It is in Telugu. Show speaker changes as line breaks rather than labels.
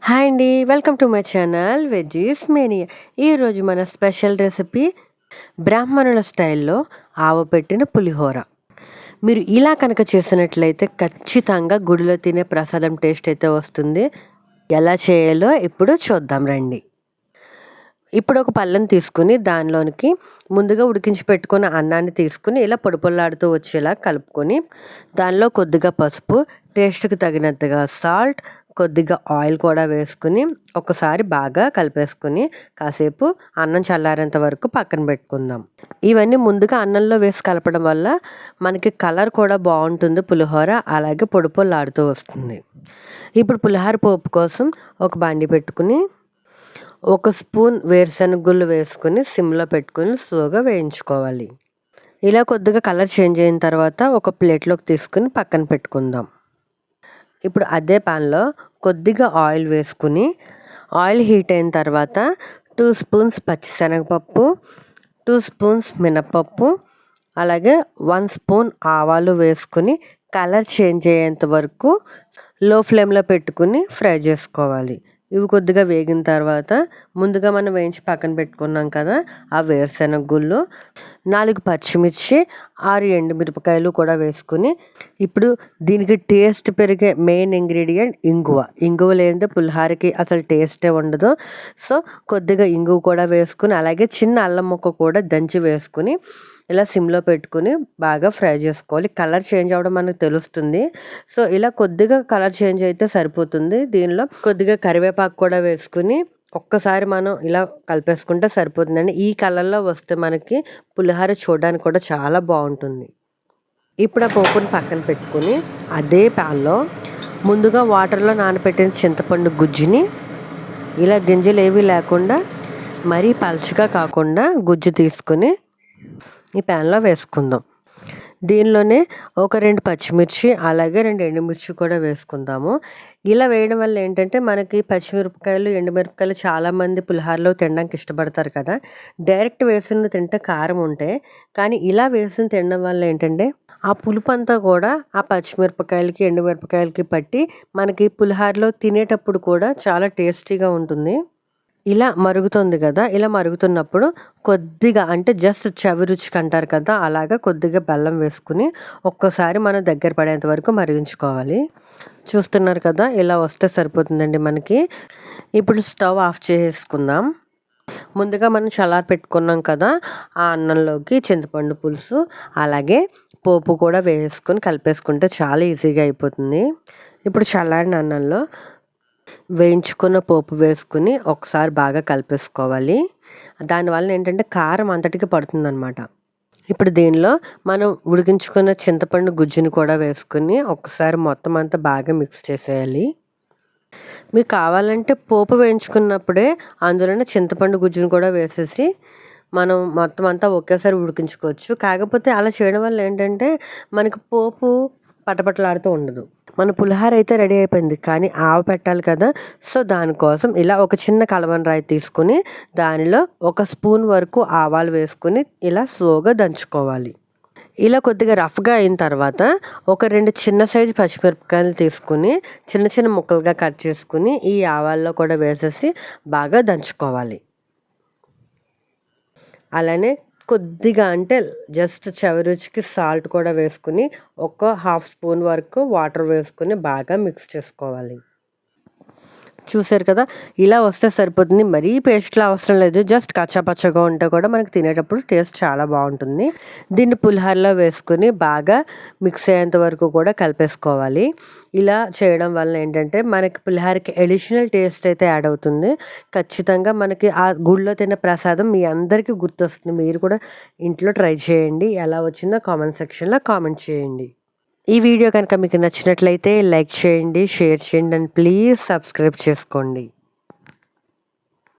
హాయ్ అండి. Welcome to my channel veggies mania. ఈరోజు మన స్పెషల్ రెసిపీ బ్రాహ్మణుల స్టైల్లో ఆవపెట్టిన పులిహోర. మీరు ఇలా కనుక చేసినట్లయితే ఖచ్చితంగా గుడిలో తినే ప్రసాదం టేస్ట్ అయితే వస్తుంది. ఎలా చేయాలో ఇప్పుడు చూద్దాం రండి. ఇప్పుడు ఒక పళ్ళెం తీసుకుని దానిలోనికి ముందుగా ఉడికించి పెట్టుకున్న అన్నాన్ని తీసుకుని ఇలా పొడిపొల్లాడుతూ వచ్చేలా కలుపుకొని దానిలో కొద్దిగా పసుపు, టేస్ట్కి తగినంతగా సాల్ట్, కొద్దిగా ఆయిల్ కూడా వేసుకుని ఒకసారి బాగా కలిపేసుకుని కాసేపు అన్నం చల్లారేంత వరకు పక్కన పెట్టుకుందాం. ఇవన్నీ ముందుగా అన్నంలో వేసి కలపడం వల్ల మనకి కలర్ కూడా బాగుంటుంది పులిహోర, అలాగే పొడిపొల్లాడుతూ వస్తుంది. ఇప్పుడు పులిహోర పోపు కోసం ఒక బాండి పెట్టుకుని ఒక స్పూన్ వేరుశనగ గుళ్ళు వేసుకుని సిమ్లో పెట్టుకుని స్లోగా వేయించుకోవాలి. ఇలా కొద్దిగా కలర్ చేంజ్ అయిన తర్వాత ఒక ప్లేట్లోకి తీసుకుని పక్కన పెట్టుకుందాం. ఇప్పుడు అదే ప్యాన్లో కొద్దిగా ఆయిల్ వేసుకుని ఆయిల్ హీట్ అయిన తర్వాత 2 స్పూన్స్ పచ్చిశనగపప్పు, 2 స్పూన్స్ మినపప్పు, అలాగే 1 స్పూన్ ఆవాలు వేసుకుని కలర్ చేంజ్ అయ్యేంత వరకు లో ఫ్లేమ్లో పెట్టుకుని ఫ్రై చేసుకోవాలి. ఇవి కొద్దిగా వేగిన తర్వాత ముందుగా మనం వేయించి పక్కన పెట్టుకున్నాం కదా ఆ వేరుశనగ గుళ్ళు, 4 పచ్చిమిర్చి, 6 ఎండుమిరపకాయలు కూడా వేసుకుని ఇప్పుడు దీనికి టేస్ట్ పెరిగే మెయిన్ ఇంగ్రీడియంట్ ఇంగువ. ఇంగువ లేనిదే పులిహోరకి అసలు టేస్టే ఉండదు. సో కొద్దిగా ఇంగువ కూడా వేసుకుని అలాగే చిన్న అల్లం ముక్క కూడా దంచి వేసుకుని ఇలా సిమ్లో పెట్టుకుని బాగా ఫ్రై చేసుకోవాలి. కలర్ చేంజ్ అవ్వడం మనకు తెలుస్తుంది. సో ఇలా కొద్దిగా కలర్ చేంజ్ అయితే సరిపోతుంది. దీనిలో కొద్దిగా కరివేపాకు కూడా వేసుకుని ఒక్కసారి మనం ఇలా కలిపేసుకుంటే సరిపోతుందండి. ఈ కలర్లో వస్తే మనకి పులిహోర చూడడానికి కూడా చాలా బాగుంటుంది. ఇప్పుడు ఆ పోపుని పక్కన పెట్టుకుని అదే ప్యాన్లో ముందుగా వాటర్లో నానబెట్టిన చింతపండు గుజ్జుని ఇలా గింజలు ఏవి లేకుండా మరీ పల్చగా కాకుండా గుజ్జు తీసుకుని ఈ ప్యాన్లో వేసుకుందాం. దీనిలోనే ఒక 2 పచ్చిమిర్చి అలాగే 2 ఎండుమిర్చి కూడా వేసుకుందాము. ఇలా వేయడం వల్ల ఏంటంటే మనకి పచ్చిమిరపకాయలు, ఎండుమిరపకాయలు చాలామంది పులిహోరలో తినడానికి ఇష్టపడతారు కదా. డైరెక్ట్ వేసిన తింటే కారం ఉంటాయి, కానీ ఇలా వేసిన తినడం వల్ల ఏంటంటే ఆ పులుపు అంతా కూడా ఆ పచ్చిమిరపకాయలకి, ఎండుమిరపకాయలకి పట్టి మనకి పులిహోరలో తినేటప్పుడు కూడా చాలా టేస్టీగా ఉంటుంది. ఇలా మరుగుతుంది కదా, ఇలా మరుగుతున్నప్పుడు కొద్దిగా అంటే జస్ట్ చవి రుచికి అంటారు కదా, అలాగా కొద్దిగా బెల్లం వేసుకుని ఒక్కసారి మనం దగ్గర పడేంత వరకు మరిగించుకోవాలి. చూస్తున్నారు కదా, ఇలా వస్తే సరిపోతుందండి మనకి. ఇప్పుడు స్టవ్ ఆఫ్ చేసుకుందాం. ముందుగా మనం చల్లారి పెట్టుకున్నాం కదా ఆ అన్నంలోకి చింతపండు పులుసు అలాగే పోపు కూడా వేసుకొని కలిపేసుకుంటే చాలా ఈజీగా అయిపోతుంది. ఇప్పుడు చల్లారిన అన్నంలో వేయించుకున్న పోపు వేసుకుని ఒకసారి బాగా కలిపేసుకోవాలి. దానివల్ల ఏంటంటే కారం అంతటికి పడుతుందన్నమాట. ఇప్పుడు దీనిలో మనం ఉడికించుకున్న చింతపండు గుజ్జుని కూడా వేసుకుని ఒకసారి మొత్తం అంతా బాగా మిక్స్ చేసేయాలి. మీకు కావాలంటే పోపు వేయించుకున్నప్పుడే అందులోనే చింతపండు గుజ్జుని కూడా వేసేసి మనం మొత్తం అంతా ఒకేసారి ఉడికించుకోవచ్చు. కాకపోతే అలా చేయడం వల్ల ఏంటంటే మనకి పోపు పటపటలాడుతూ ఉండదు. మన పులిహోర అయితే రెడీ అయిపోయింది, కానీ ఆవ పెట్టాలి కదా. సో దానికోసం ఇలా ఒక చిన్న కలవన రాయి తీసుకుని దానిలో 1 స్పూన్ వరకు ఆవాలు వేసుకుని ఇలా స్లోగా దంచుకోవాలి. ఇలా కొద్దిగా రఫ్గా అయిన తర్వాత ఒక 2 చిన్న సైజు పచ్చిమిరపకాయలు తీసుకుని చిన్న చిన్న ముక్కలుగా కట్ చేసుకుని ఈ ఆవాల్లో కూడా వేసేసి బాగా దంచుకోవాలి. అలానే కొద్దిగా అంటే జస్ట్ చవి రుచికి సాల్ట్ కూడా వేసుకుని ఒక 1/2 స్పూన్ వరకు వాటర్ వేసుకుని బాగా మిక్స్ చేసుకోవాలి. చూసారు కదా, ఇలా వస్తే సరిపోతుంది. మరీ పేస్ట్లా అవసరం లేదు. జస్ట్ కచ్చాపచ్చగా ఉంటే కూడా మనకి తినేటప్పుడు టేస్ట్ చాలా బాగుంటుంది. దీన్ని పులిహోరలో వేసుకుని బాగా మిక్స్ అయ్యేంత వరకు కూడా కలిపేసుకోవాలి. ఇలా చేయడం వల్ల ఏంటంటే మనకి పులిహోరకి అడిషనల్ టేస్ట్ అయితే యాడ్ అవుతుంది. ఖచ్చితంగా మనకి ఆ గుడిలో తిన్న ప్రసాదం మీ అందరికీ గుర్తొస్తుంది. మీరు కూడా ఇంట్లో ట్రై చేయండి. ఎలా వచ్చిందో కామెంట్ సెక్షన్లో కామెంట్ చేయండి. ఈ వీడియో కనుక మీకు నచ్చినట్లయితే లైక్ చేయండి, షేర్ చేయండి అండ్ ప్లీజ్ సబ్స్క్రైబ్ చేసుకోండి.